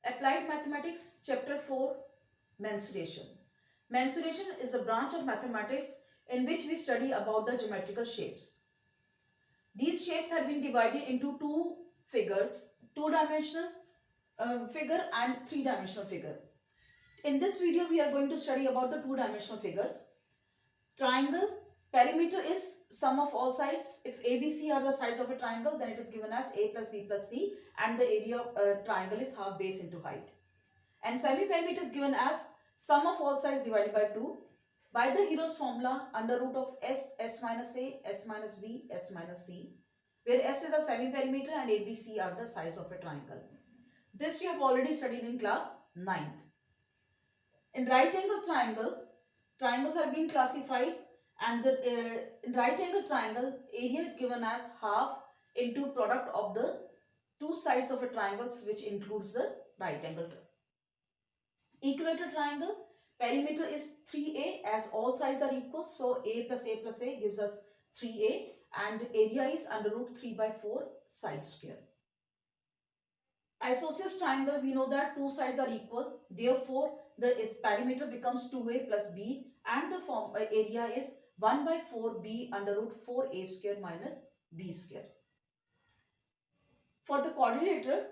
Applied Mathematics, Chapter 4, Mensuration. Mensuration is a branch of mathematics in which we study about the geometrical shapes. These shapes have been divided into two figures, two-dimensional figure and three-dimensional figure. In this video, we are going to study about the two-dimensional figures. Triangle, perimeter is sum of all sides. If ABC are the sides of a triangle, then it is given as A plus B plus C, and the area of triangle is half base into height. And semi-perimeter is given as sum of all sides divided by 2. By the Hero's formula, under root of S minus A, S minus B, S minus C, where S is the semi-perimeter and A, B, C are the sides of a triangle. This you have already studied in class 9th. In right angle triangle, triangles are being classified, and in right angle triangle, area is given as half into product of the two sides of a triangle, which includes the right angle. Equilateral triangle, perimeter is 3A as all sides are equal. So A plus A plus A gives us 3A, and area is under root 3 by 4 side square. Isosceles triangle, we know that two sides are equal. Therefore, the perimeter becomes 2A plus B, and the area is 1 by 4B under root 4A square minus B square. For the quadrilateral,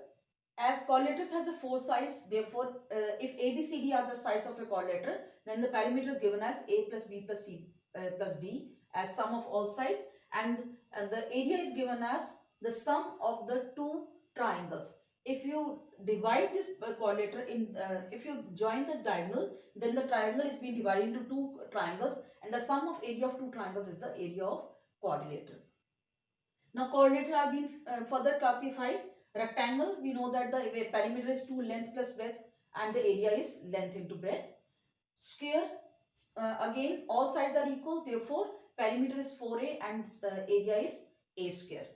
as quadrilaterals have the four sides, therefore, if A, B, C, D are the sides of a quadrilateral, then the perimeter is given as A plus B plus C plus D as sum of all sides, and the area is given as the sum of the two triangles. If you divide this quadrilateral in, if you join the diagonal, then the triangle is being divided into two triangles, and the sum of area of two triangles is the area of quadrilateral. Now, quadrilateral are being further classified. Rectangle, we know that the perimeter is 2 length plus breadth, and the area is length into breadth. Square, again all sides are equal, therefore perimeter is 4A and area is A square.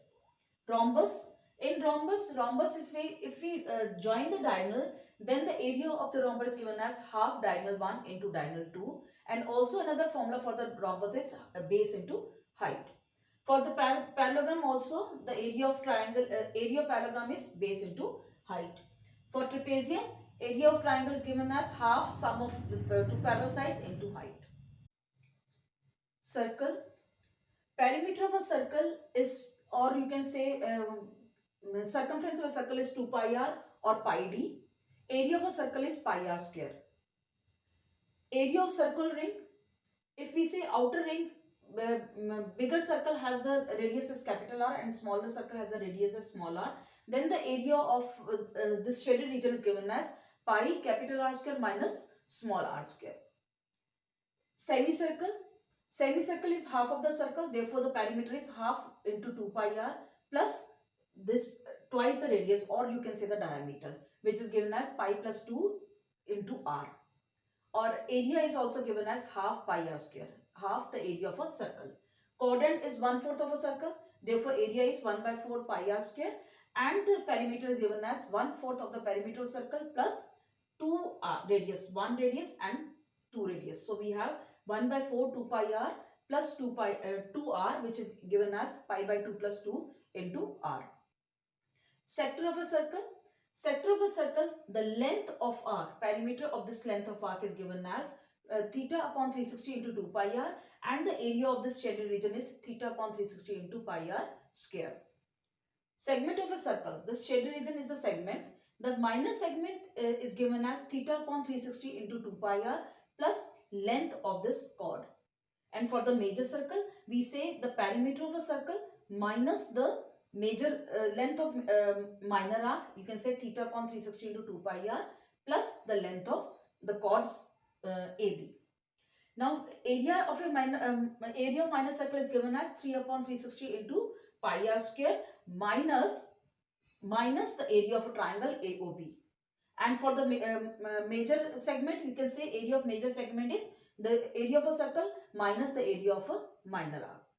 Rhombus, in rhombus is if we join the diagonal, then the area of the rhombus is given as half diagonal 1 into diagonal 2, and also another formula for the rhombus is base into height. For the parallelogram also, the area of triangle, area of parallelogram is base into height. For trapezium, area of triangle is given as half sum of the two parallel sides into height. Circle, perimeter of a circle is, or you can say circumference of a circle is 2 pi r or pi d. Area of a circle is pi r square. Area of circle ring, if we say outer ring, bigger circle has the radius as capital R and smaller circle has the radius as small r, then the area of this shaded region is given as pi capital R square minus small r square. Semicircle, semicircle is half of the circle, therefore the perimeter is half into 2 pi r plus this twice the radius, or you can say the diameter, which is given as pi plus 2 into r. Or area is also given as half pi r square, half the area of a circle. Quadrant is 1/4 of a circle, therefore area is 1 by 4 pi r square, and the perimeter is given as 1/4 of the perimeter of circle plus 2 r radius, 1 radius and 2 radius. So we have 1 by 4 2 pi r plus 2 r, which is given as pi by 2 plus 2 into r. Sector of a circle. Sector of a circle, the length of arc, perimeter of this length of arc is given as theta upon 360 into 2 pi r, and the area of this shaded region is theta upon 360 into pi r square. Segment of a circle, this shaded region is the segment. The minor segment is given as theta upon 360 into 2 pi r plus length of this chord. And for the major circle, we say the perimeter of a circle minus the major length of minor arc, you can say theta upon 360 into 2 pi r plus the length of the chords AB. Now area of a minor circle is given as 3 upon 360 into pi r square minus the area of a triangle AOB. And for the major segment, we can say area of major segment is the area of a circle minus the area of a minor arc.